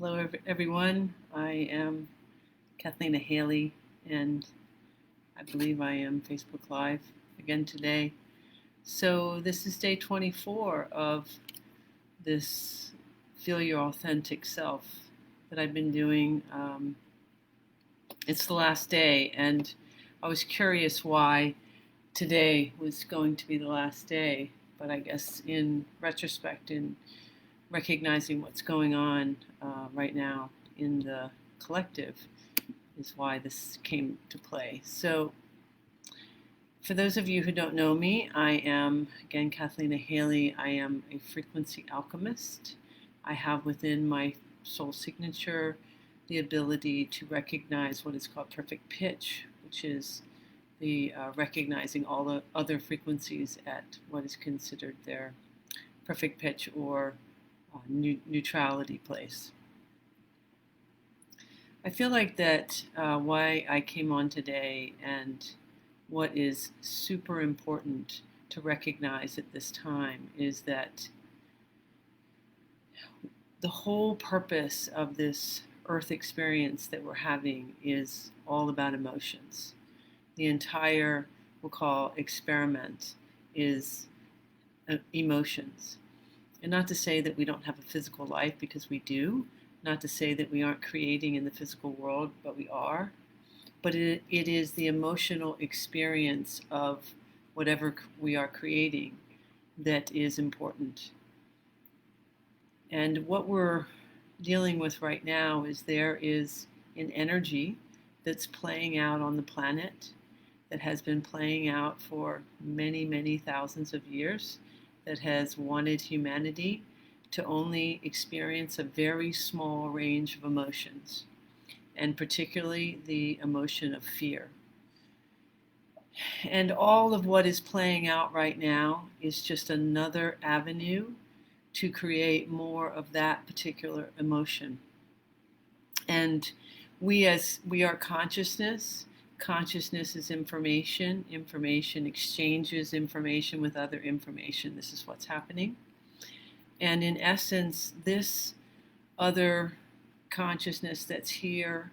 Hello, everyone. I am Cathleena Hailley, and I believe I am Facebook Live again today. So, this is day 24 of this Feel Your Authentic Self that I've been doing. It's the last day, and I was curious why today was going to be the last day, but I guess in retrospect, in recognizing what's going on right now in the collective is why this came to play. So, for those of you who don't know me, I am, again, Cathleena Hailley. I am a frequency alchemist. I have within my soul signature the ability to recognize what is called perfect pitch, which is the recognizing all the other frequencies at what is considered their perfect pitch or neutrality place. I feel like that why I came on today and what is super important to recognize at this time is that the whole purpose of this earth experience that we're having is all about emotions. The entire, we'll call, experiment is emotions. And not to say that we don't have a physical life, because we do. Not to say that we aren't creating in the physical world, but we are. But it is the emotional experience of whatever we are creating that is important. And what we're dealing with right now is there is an energy that's playing out on the planet that has been playing out for many, many thousands of years, that has wanted humanity to only experience a very small range of emotions, and particularly the emotion of fear. And all of what is playing out right now is just another avenue to create more of that particular emotion. And we are consciousness. Consciousness is information. Information exchanges information with other information. This is what's happening. And in essence, this other consciousness that's here,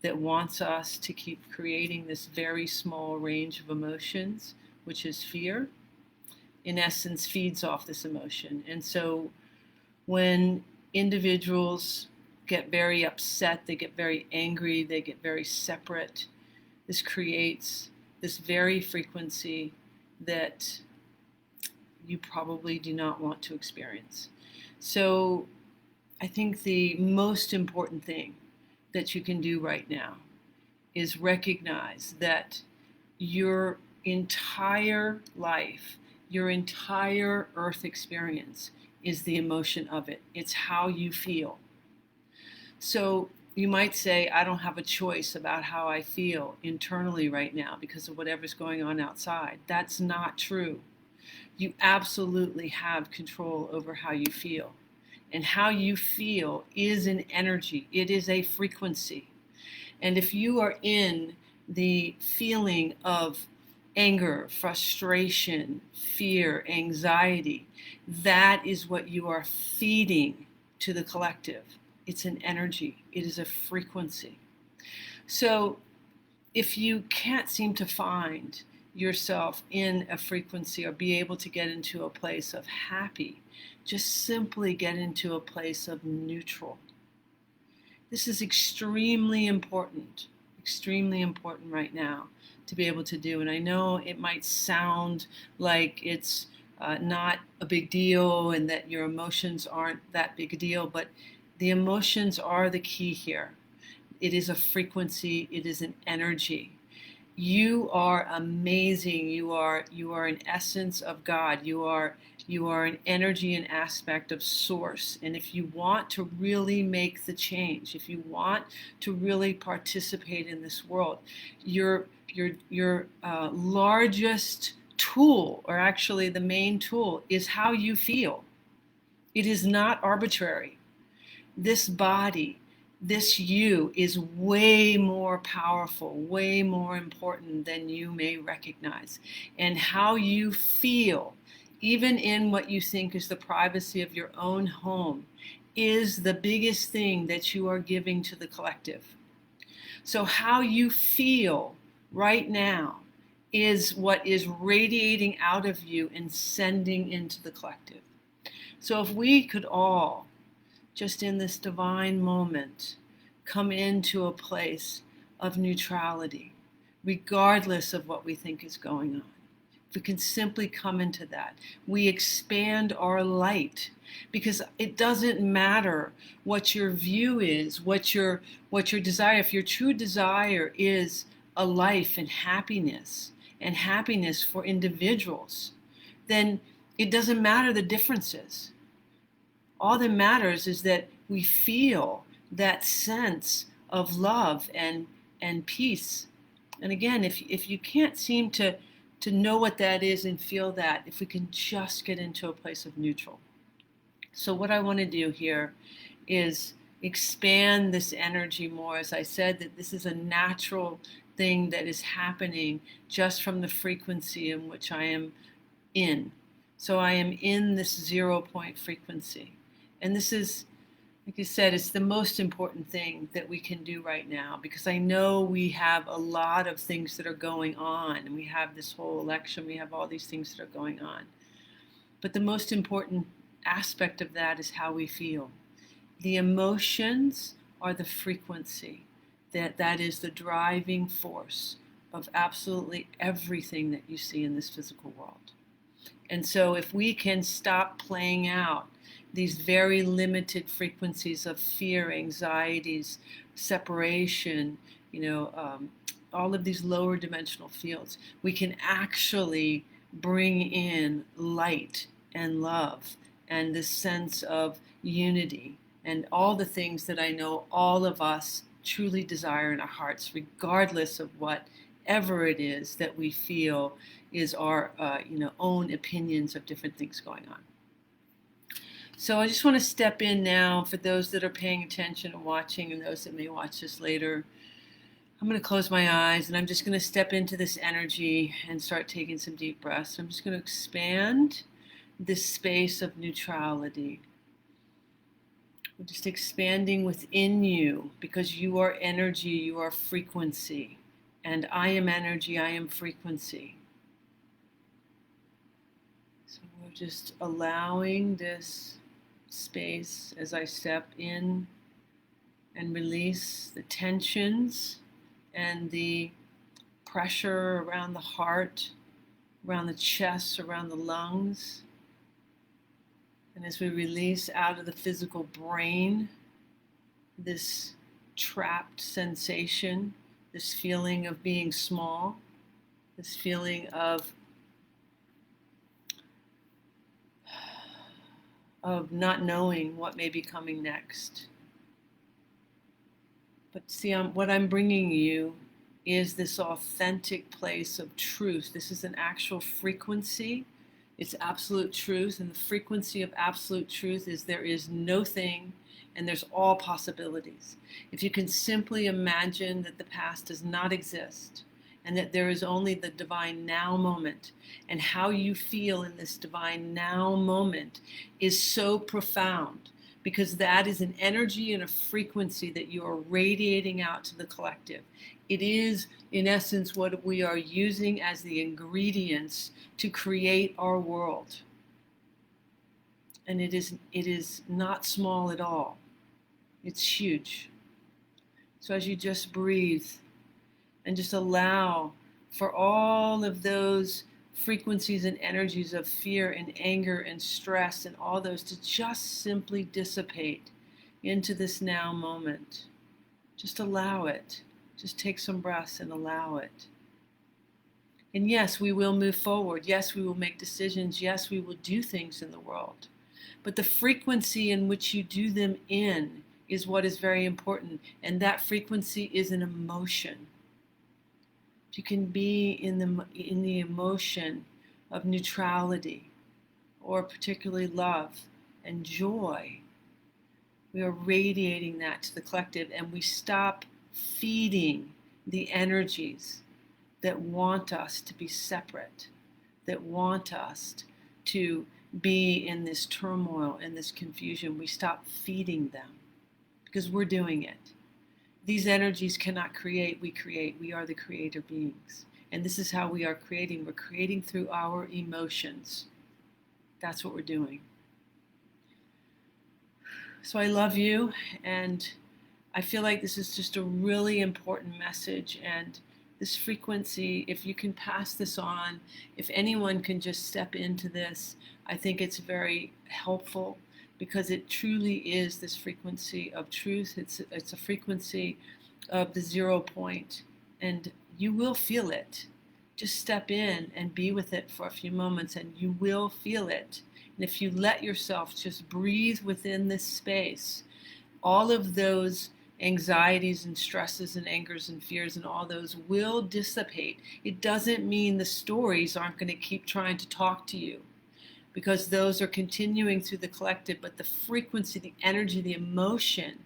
that wants us to keep creating this very small range of emotions, which is fear, in essence feeds off this emotion. And so when individuals get very upset, they get very angry, they get very separate, this creates this very frequency that you probably do not want to experience. So I think the most important thing that you can do right now is recognize that your entire life, your entire earth experience is the emotion of it. It's how you feel. So you might say, I don't have a choice about how I feel internally right now because of whatever's going on outside. That's not true. You absolutely have control over how you feel. And how you feel is an energy. It is a frequency. And if you are in the feeling of anger, frustration, fear, anxiety, that is what you are feeding to the collective. It's an energy. It is a frequency. So if you can't seem to find yourself in a frequency or be able to get into a place of happy, just simply get into a place of neutral. This is extremely important right now to be able to do. And I know it might sound like it's not a big deal and that your emotions aren't that big a deal, but the emotions are the key here. It is a frequency, it is an energy. You are amazing. You are an essence of God. You are an energy and aspect of source. And if you want to really make the change, if you want to really participate in this world, your largest tool, or actually the main tool, is how you feel. It is not arbitrary. This body, this you, is way more powerful, way more important than you may recognize. And how you feel, even in what you think is the privacy of your own home, is the biggest thing that you are giving to the collective. So how you feel right now is what is radiating out of you and sending into the collective. So if we could all, just in this divine moment, come into a place of neutrality, regardless of what we think is going on. If we can simply come into that, we expand our light, because it doesn't matter what your view is, what your desire. If your true desire is a life and happiness for individuals, then it doesn't matter the differences. All that matters is that we feel that sense of love and peace. And again, if you can't seem to know what that is and feel that, if we can just get into a place of neutral. So what I want to do here is expand this energy more. As I said, that this is a natural thing that is happening just from the frequency in which I am in. So I am in this 0 point frequency. And this is, like you said, it's the most important thing that we can do right now, because I know we have a lot of things that are going on, and we have this whole election, we have all these things that are going on. But the most important aspect of that is how we feel. The emotions are the frequency. That is the driving force of absolutely everything that you see in this physical world. And so if we can stop playing out these very limited frequencies of fear, anxieties, separation, all of these lower dimensional fields, we can actually bring in light and love and this sense of unity and all the things that I know all of us truly desire in our hearts, regardless of whatever it is that we feel is our own opinions of different things going on. So I just want to step in now for those that are paying attention and watching, and those that may watch this later. I'm going to close my eyes, and I'm just going to step into this energy and start taking some deep breaths. I'm just going to expand this space of neutrality. We're just expanding within you, because you are energy, you are frequency, and I am energy, I am frequency. So we're just allowing this space as I step in and release the tensions and the pressure around the heart, around the chest, around the lungs. And as we release out of the physical brain, this trapped sensation, this feeling of being small, this feeling of not knowing what may be coming next. But see, what I'm bringing you is this authentic place of truth. This is an actual frequency. It's absolute truth, and the frequency of absolute truth is there is no thing, and there's all possibilities. If you can simply imagine that the past does not exist, and that there is only the divine now moment, and how you feel in this divine now moment is so profound, because that is an energy and a frequency that you are radiating out to the collective. It is, in essence, what we are using as the ingredients to create our world. And it is not small at all. It's huge. So as you just breathe and just allow for all of those frequencies and energies of fear and anger and stress and all those to just simply dissipate into this now moment. Just allow it. Just take some breaths and allow it. And yes, we will move forward. Yes, we will make decisions. Yes, we will do things in the world. But the frequency in which you do them in is what is very important. And that frequency is an emotion. You can be in the emotion of neutrality, or particularly love and joy. We are radiating that to the collective, and we stop feeding the energies that want us to be separate, that want us to be in this turmoil and this confusion. We stop feeding them because we're doing it. These energies cannot create, we create. We are the creator beings. And this is how we are creating. We're creating through our emotions. That's what we're doing. So I love you, and I feel like this is just a really important message, and this frequency, if you can pass this on, if anyone can just step into this, I think it's very helpful, because it truly is this frequency of truth. It's a frequency of the 0 point, and you will feel it. Just step in and be with it for a few moments, and you will feel it. And if you let yourself just breathe within this space, all of those anxieties and stresses and angers and fears and all those will dissipate. It doesn't mean the stories aren't going to keep trying to talk to you, because those are continuing through the collective, but the frequency, the energy, the emotion,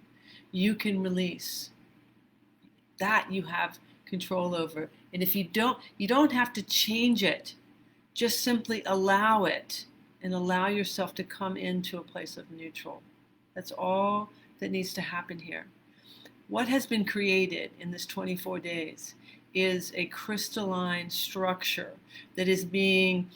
you can release. That you have control over. And if you don't have to change it. Just simply allow it and allow yourself to come into a place of neutral. That's all that needs to happen here. What has been created in this 24 days is a crystalline structure that is being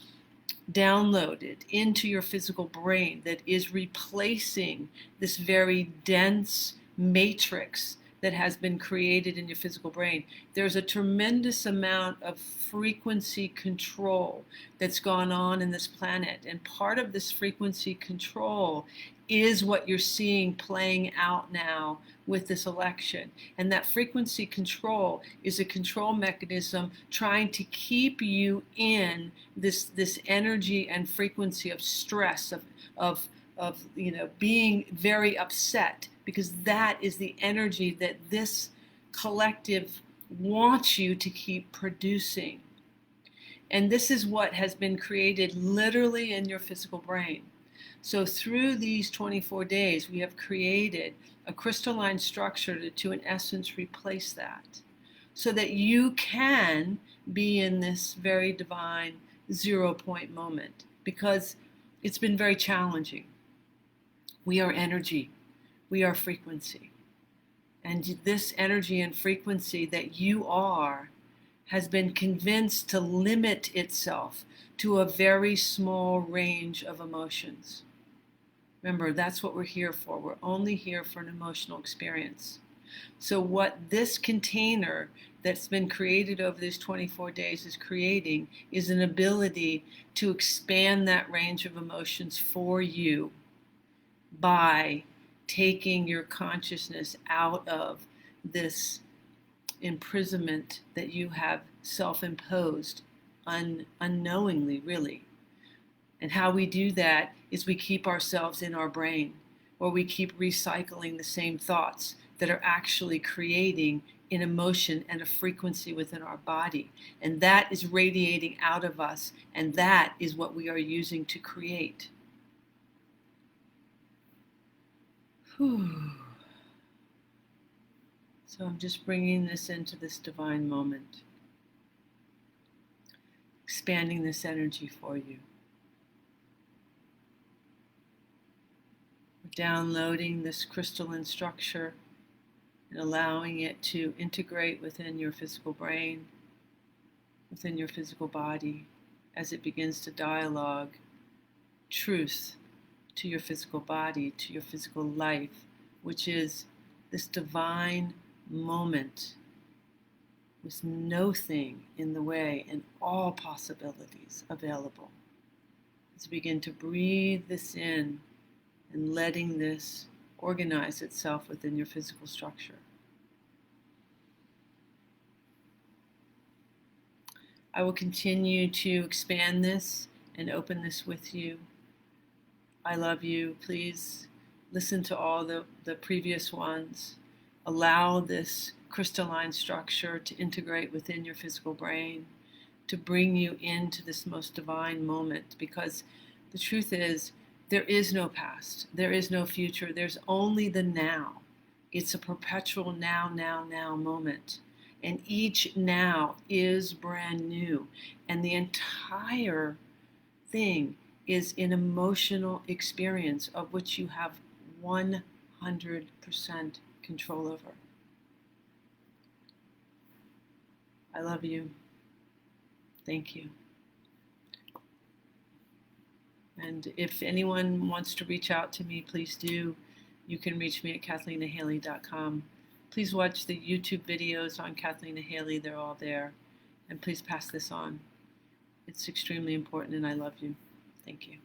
downloaded into your physical brain, that is replacing this very dense matrix that has been created in your physical brain. There's a tremendous amount of frequency control that's gone on in this planet, and part of this frequency control is what you're seeing playing out now with this election. And that frequency control is a control mechanism trying to keep you in this energy and frequency of stress, of being very upset, because that is the energy that this collective wants you to keep producing. And this is what has been created literally in your physical brain. So through these 24 days, we have created a crystalline structure to in essence, replace that, so that you can be in this very divine 0 point moment, because it's been very challenging. We are energy. We are frequency. And this energy and frequency that you are has been convinced to limit itself to a very small range of emotions. Remember, that's what we're here for. We're only here for an emotional experience. So what this container that's been created over these 24 days is creating is an ability to expand that range of emotions for you by taking your consciousness out of this imprisonment that you have self-imposed unknowingly, really. And how we do that is we keep ourselves in our brain, or we keep recycling the same thoughts that are actually creating an emotion and a frequency within our body. And that is radiating out of us, and that is what we are using to create. Whew. So I'm just bringing this into this divine moment, expanding this energy for you. Downloading this crystalline structure and allowing it to integrate within your physical brain, within your physical body, as it begins to dialogue truth to your physical body, to your physical life, which is this divine moment with no thing in the way and all possibilities available. As you begin to breathe this in and letting this organize itself within your physical structure. I will continue to expand this and open this with you. I love you. Please listen to all the previous ones. Allow this crystalline structure to integrate within your physical brain, to bring you into this most divine moment, because the truth is, there is no past, there is no future, there's only the now. It's a perpetual now, now, now moment. And each now is brand new. And the entire thing is an emotional experience of which you have 100% control over. I love you. Thank you. And if anyone wants to reach out to me, please do. You can reach me at CathleenaHailley.com. Please watch the YouTube videos on Cathleena Hailley. They're all there. And please pass this on. It's extremely important, and I love you. Thank you.